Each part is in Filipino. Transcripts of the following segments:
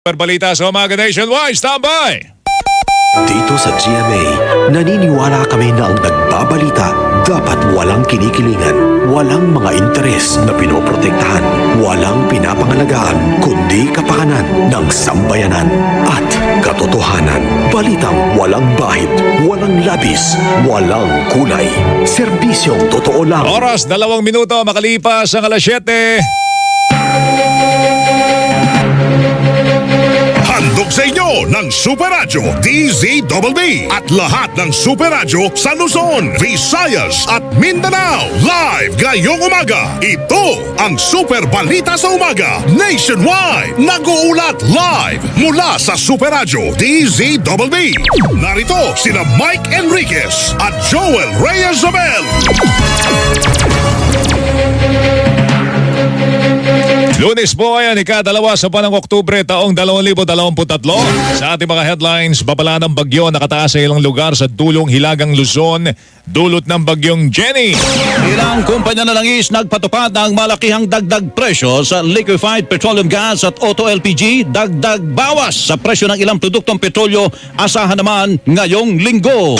Super Balita sa Umaga Nationwide. Stand by! Dito sa GMA, naniniwala kami na ang nagbabalita dapat walang kinikilingan, walang mga interes na pinoprotektahan, walang pinapangalagaan, kundi kapakanan ng sambayanan at katotohanan. Balitang walang bahid, walang labis, walang kulay. Serbisyong totoo lang. Oras, 2 minuto makalipas ang alas 7. Handog sa inyo ng Super Radyo DZBB at lahat ng Super Radyo sa Luzon, Visayas at Mindanao. Live ngayong umaga. Ito ang Super Balita sa Umaga Nationwide. Nag-uulat live mula sa Super Radyo DZBB. Narito sina Mike Enriquez at Joel Reyes-Zabel. Lunes po ayan, ika-2 sa buwan ng Oktubre taong 2023. Sa ating mga headlines, babala ng bagyo nakataas sa ilang lugar sa dulong Hilagang Luzon, dulot ng bagyong Jenny. Ilang kumpanya na langis nagpatupad ng malakihang dagdag presyo sa liquefied petroleum gas at auto LPG, dagdag bawas sa presyo ng ilang produktong petrolyo, asahan naman ngayong linggo.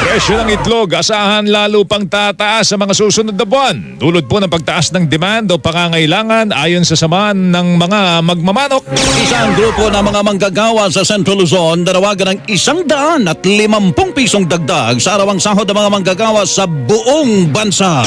Presyo ng itlog, asahan lalo pang tataas sa mga susunod na buwan. Dulot po ng pagtaas ng demand o pangangailangan ayon sa samahan ng mga magmamanok. Isang grupo ng mga manggagawa sa Central Luzon nanawagan ng 150 pisong dagdag sa arawang sahod ng mga manggagawa sa buong bansa.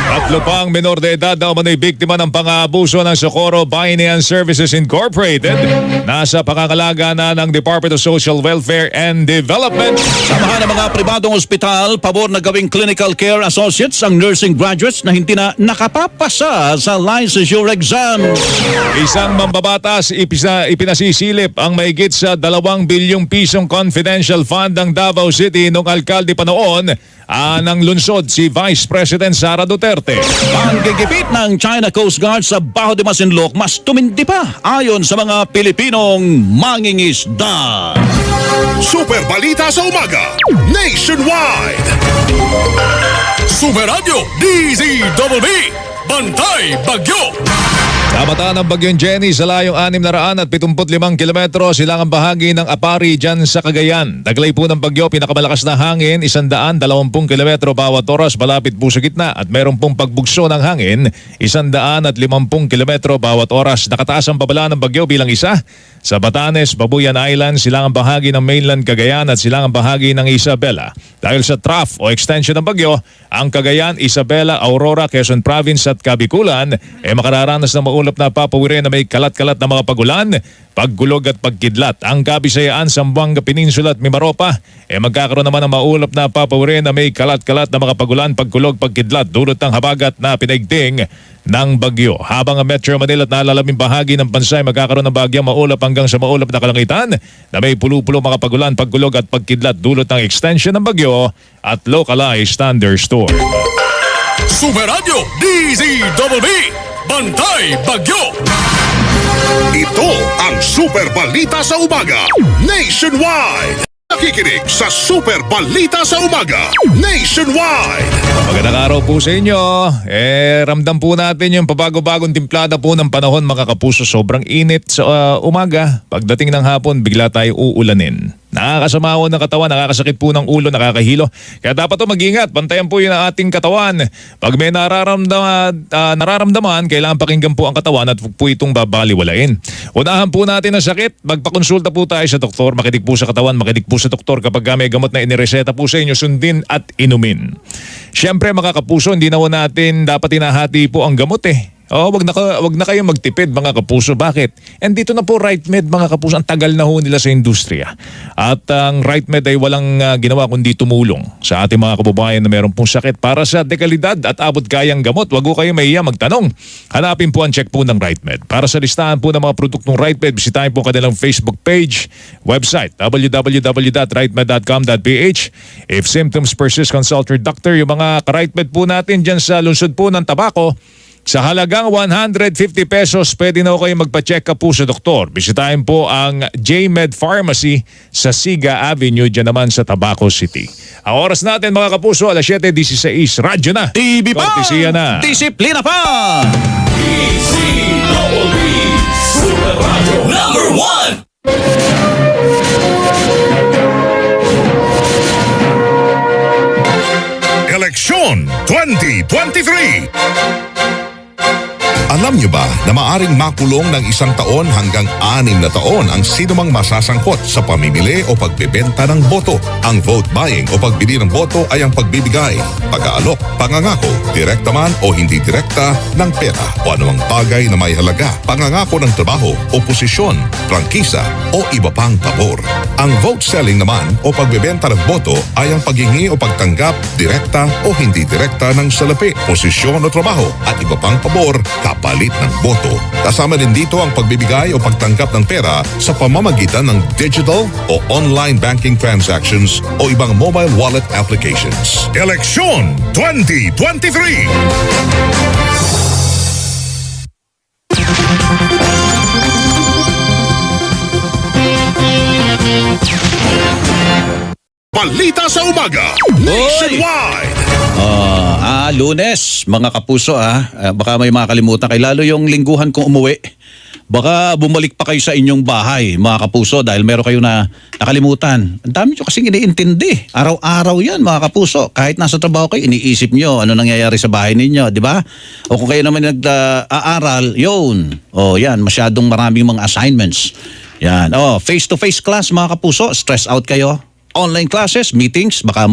Tatlo pang menor de edad na umano'y biktima ng pang-aabuso ng Socorro Bayanihan Services Incorporated. Nasa pangangalaga na ng Department of Social Welfare and Development. Samahan ng mga pribadong ospital, pabor na gawing clinical care associates ang nursing graduates na hindi na nakapapasa sa licensure exam. Isang mambabatas ipinasisilip ang mahigit sa 2 bilyong pisong confidential fund ng Davao City noong alkalde pa noon ng lungsod si Vice President Sara Duterte. Panggigipit ng China Coast Guard sa Baho de Masinloc mas tumindi pa ayon sa mga Pilipinong mangingisda. Super Balita sa Umaga Nationwide. Super Radio DZBB. Bantay Bagyo. Nabataan ng bagyong Jenny sa layong 675 kilometro silangang bahagi ng Apari dyan sa Cagayan. Taglay po ng bagyo, pinakamalakas na hangin, 120 kilometro bawat oras malapit po sa gitna at meron pong pagbugso ng hangin, 150 kilometro bawat oras. Nakataas ang babala ng bagyo bilang isa sa Batanes, Babuyan Island, silangang bahagi ng mainland Cagayan at silangang bahagi ng Isabela. Dahil sa trough o extension ng bagyo, ang Cagayan, Isabela, Aurora, Quezon Province at Kabikulan makararanas ng maulap na papawirin na may kalat-kalat na mga pagulan, pagkulog at pagkidlat. Ang Kabisayaan, Zamboanga Peninsula at Mimaropa magkakaroon naman ng maulap na papawirin na may kalat-kalat na mga pagulan, pagkulog, pagkidlat dulot ng habagat na pinaigting ng bagyo. Habang ang Metro Manila at nalalaming bahagi ng bansa ay magkakaroon ng bagyang maulap hanggang sa maulap na kalangitan na may pulo-pulo mga pagulan, pagkulog at pagkidlat dulot ng extension ng bagyo at localized thunderstorm. Super Radio DZBB. Bantay Bagyo. Ito ang Super Balita sa Umaga Nationwide. Nakikinig sa Super Balita sa Umaga Nationwide. Magandang araw po sa inyo. Ramdam po natin yung pabago-bagong timplada po ng panahon mga kapuso. Sobrang init sa umaga. Pagdating ng hapon, bigla tayo uulanin. Nakakasama ho ng katawan, nakakasakit po ng ulo, nakakahilo. Kaya dapat po mag-ingat, bantayan po yun ang ating katawan. Pag may nararamdaman, kailangan pakinggan po ang katawan at po itong babaliwalain. Unahan po natin ang sakit, magpakonsulta po tayo sa doktor, makinig po sa katawan, makinig po sa doktor kapag may gamot na inireseta po sa inyo, sundin at inumin. Siyempre mga kapuso, hindi na po natin dapat hinahati po ang gamot wag na kayong magtipid mga kapuso. Bakit? And dito na po RightMed mga kapuso. Ang tagal na ho nila sa industriya. At ang RightMed ay walang ginawa kundi tumulong sa ating mga kababayan na meron pong sakit para sa dekalidad at abot kayang gamot. Wag ho kayo mahiya magtanong. Hanapin po ang check po ng RightMed. Para sa listahan po ng mga produktong RightMed, bisitahin po kanilang Facebook page, website, www.rightmed.com.ph. If symptoms persist, consult your doctor. Yung mga ka-RightMed po natin dyan sa lungsod po ng Tabaco, sa halagang 150 pesos, pwede na kayo magpa-check up po sa doktor. Bisitahin po ang J-Med Pharmacy sa Siga Avenue, dyan naman sa Tabaco City. Ang oras natin mga kapuso, alas 7:16. Radyo na. TV pa! Kortesiya na. Disiplina pa! DZBB Super Radio #1 2023. Alam niyo ba na maaring makulong ng 1 taon hanggang 6 na taon ang sinumang masasangkot sa pamimili o pagbebenta ng boto? Ang vote buying o pagbili ng boto ay ang pagbibigay, pag-aalok, pangangako, direkta man o hindi direkta ng pera o anumang bagay na may halaga, pangangako ng trabaho o posisyon, prangkisa o iba pang pabor. Ang vote selling naman o pagbebenta ng boto ay ang paghingi o pagtanggap direkta o hindi direkta ng salapi, posisyon o trabaho at iba pang pabor kapalit ng boto. Kasama din dito ang pagbibigay o pagtanggap ng pera sa pamamagitan ng digital o online banking transactions o ibang mobile wallet applications. Eleksyon 2023. Balita sa umaga, nationwide. Lunes, mga kapuso baka may makakalimutan kayo. Lalo yung lingguhan kung umuwi. Baka bumalik pa kayo sa inyong bahay, mga kapuso, dahil meron kayo na nakalimutan. Ang dami nyo kasing iniintindi. Araw-araw yan, mga kapuso. Kahit nasa trabaho kayo, iniisip nyo ano nangyayari sa bahay ninyo, di ba? O kung kayo naman nag-aaral, yun. O yan, masyadong maraming mga assignments. Yan. Face-to-face class, mga kapuso. Stress out kayo. Online classes, meetings, baka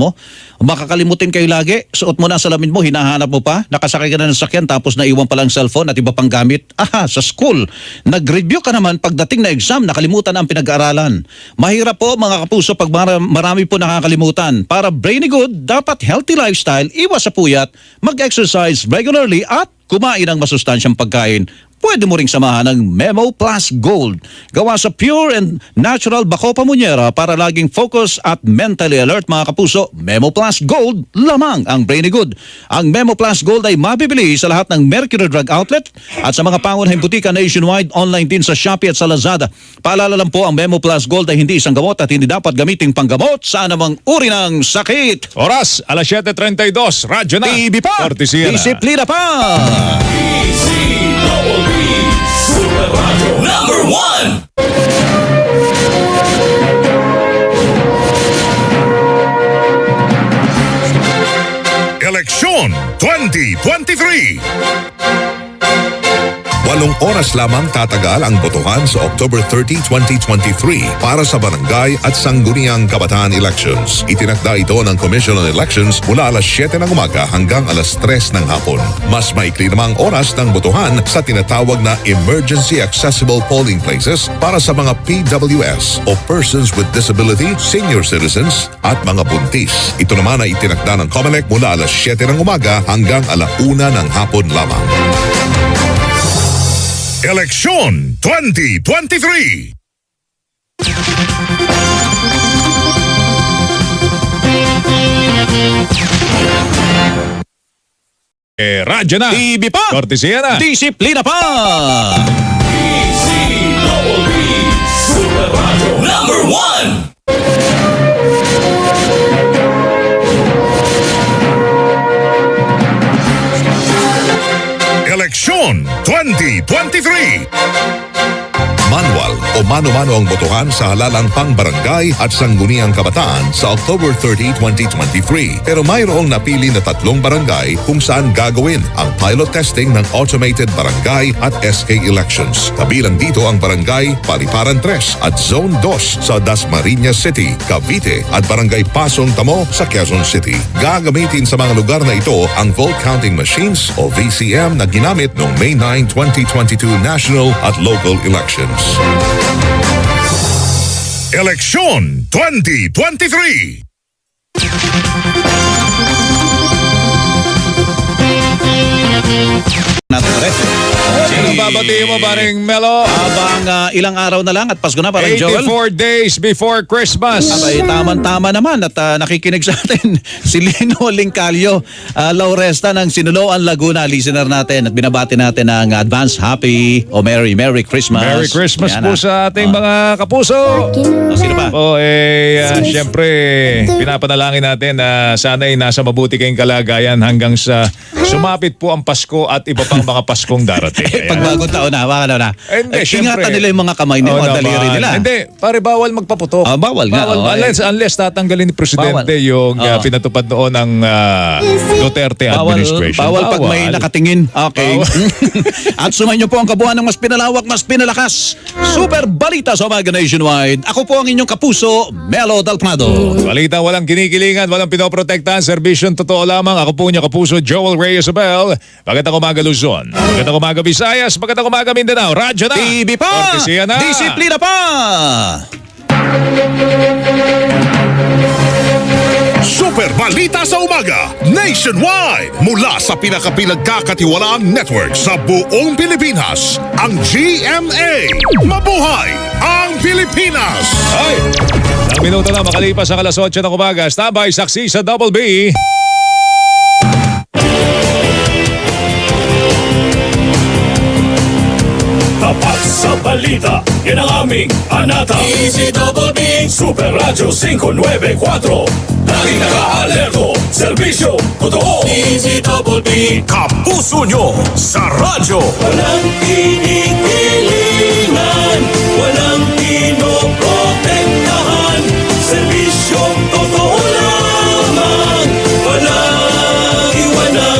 makakalimutin kayo lagi. Suot mo na ang salamin mo, hinahanap mo pa. Nakasakay ka na ng sakyan tapos naiwan pa lang cellphone at iba pang gamit. Sa school. Nag-review ka naman pagdating na exam, nakalimutan ang pinag-aaralan. Mahirap po mga kapuso pag marami po nakakalimutan. Para brainy good, dapat healthy lifestyle, iwas sa puyat, mag-exercise regularly at kumain ng masustansyang pagkain. Pwede mo ring samahan ng Memo Plus Gold. Gawa sa pure and natural Bacopa Monnieri para laging focus at mentally alert, mga kapuso. Memo Plus Gold, lamang ang brainy good. Ang Memo Plus Gold ay mabibili sa lahat ng Mercury Drug Outlet at sa mga pangunahing butika nationwide, online din sa Shopee at sa Lazada. Paalala lang po, ang Memo Plus Gold ay hindi isang gamot at hindi dapat gamiting panggamot sa anumang uri ng sakit. Oras, alas 7:32. Radyo na. TV pa! Kortesiya na. Disiplina pa! Super Radio number 1. Eleksyon 2023. 8 oras lamang tatagal ang botohan sa October 30, 2023 para sa barangay at sangguniang kabataan elections. Itinakda ito ng Commission on Elections mula alas 7 ng umaga hanggang alas 3 ng hapon. Mas maikli namang oras ng botohan sa tinatawag na Emergency Accessible Polling Places para sa mga PWS o Persons with Disability, Senior Citizens at mga buntis. Ito naman ay itinakda ng COMELEC mula alas 7 ng umaga hanggang alas 1 ng hapon lamang. Eleksyon 2023. Radyo na. TV pa! Kortesiya na. Disiplina pa! Super Radio number 1. Eleksyon 2023. Manual o mano-mano ang botohan sa halalang pang-barangay at sangguniang kabataan sa October 30, 2023. Pero mayroong napili na 3 barangay kung saan gagawin ang pilot testing ng automated barangay at SK elections. Kabilang dito ang barangay Paliparan 3 at Zone 2 sa Dasmariñas City, Cavite at barangay Pasong Tamo sa Quezon City. Gagamitin sa mga lugar na ito ang vote counting machines o VCM na ginamit noong May 9, 2022 national at local elections. Eleksyon 2023. Natin ulit. Anong babatiin mo, paring Melo? Habang ilang araw na lang at Pasko na, parang Joel. 84 days before Christmas. Abay, tama-tama naman at nakikinig sa atin si Lino Lincalio Lauresta ng Sinuloan, Laguna, listener natin at binabati natin ang advance happy o Merry Christmas. Merry Christmas Yan po sa ating mga kapuso. Sino pa? Siyempre, pinapanalangin natin na sana'y nasa mabuti kayong kalagayan hanggang sa Sumapit po ang Pasko at iba pang mga Paskong darating. Ayan. Pagbagong taon na, baka na. Hindi, syempre. Ingatan nila yung mga kamay nila, Oo mga daliri naman. nila. Hindi, pare bawal magpaputok. Bawal nga, oo, unless tatanggalin ni Presidente Bawal. yung Oo. pinatupad noon ng Duterte administration. Bawal pag may nakatingin. Okay. At sumayin niyo po ang kabuuan ng mas pinalawak, mas pinalakas. Super Balita sa Umaga Nationwide. Ako po ang inyong kapuso, Melo Del Prado. Balita walang kinikilingan, walang pinoprotektahan, serbisyon totoo lamang. Ako po niya kapuso, Joel Reyes Abel. Magandang umaga Luzon. Magandang umaga Visayas. Magandang umaga Mindanao. Radyo na. TV pa! Kortesiya na. Disiplina pa! Super Balita sa Umaga Nationwide mula sa pinakapinagkakatiwalaang network sa buong Pilipinas, ang GMA. Mabuhay ang Pilipinas! Ay! Ang minuto na makalipas ang alas 8 ng umaga. Standby, saksi sa Double B. Tapat sa balita, yan ang aming anata. DZBB Super Radio 594. Laging naka-alerto, serbisyo, totoo. DZBB Kapuso nyo sa radyo. Walang kinikilingan, walang pinoprotektahan. Serbisyong totoo lamang, walang iwanan.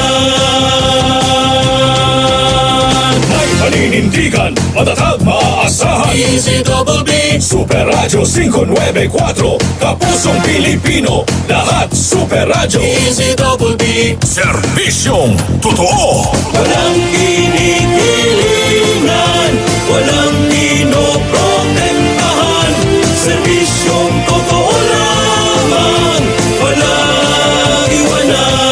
May paninindigan, matatag, maaasahan. DZBB Super Radio 594. Kapusong Pilipino, lahat Super Radio. DZBB Serbisyong totoo. Walang kinikilingan, walang pinoprotektahan. Serbisyong totoo lamang, walang iwanan.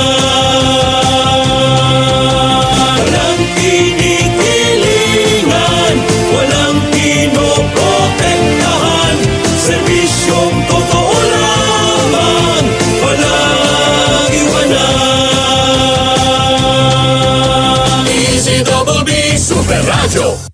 Walang kinikilingan, walang pinoprotektahan. Serbisyong totoo lamang, walang iwanan. DZBB Super Radio.